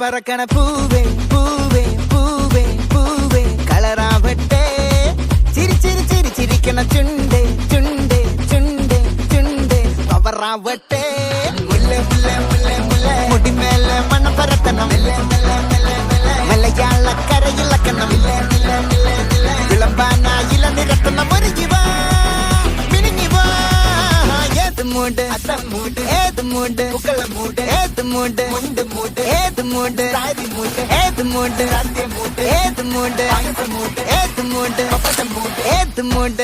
പറക്കണ പൂവേ പൂവേ പൂവേ പൂവേ കളറാവട്ടെ ചിരി ചിരി ചിരി ചിരിക്കണ ചുണ്ടേ ചുണ്ടേ ചുണ്ടേ ചുണ്ടേ പവറാവട്ടെ മുല്ല മുല്ല മുല്ല മുല്ല മുടിമേലെ മണം പരത്തണം മലയാളക്കരയിളക്കണം വിളമ്പാനായില നിരത്തണം ഒരു ജീവ മിനിങ്ങി വാ ഏത് മൂട് ഏത് മൂട് ഏത് മൂട് ഏത് മൂട് ഏത് മൂട് ഏത് മൂട് ഏത് മൂട് ഏത് മൂട്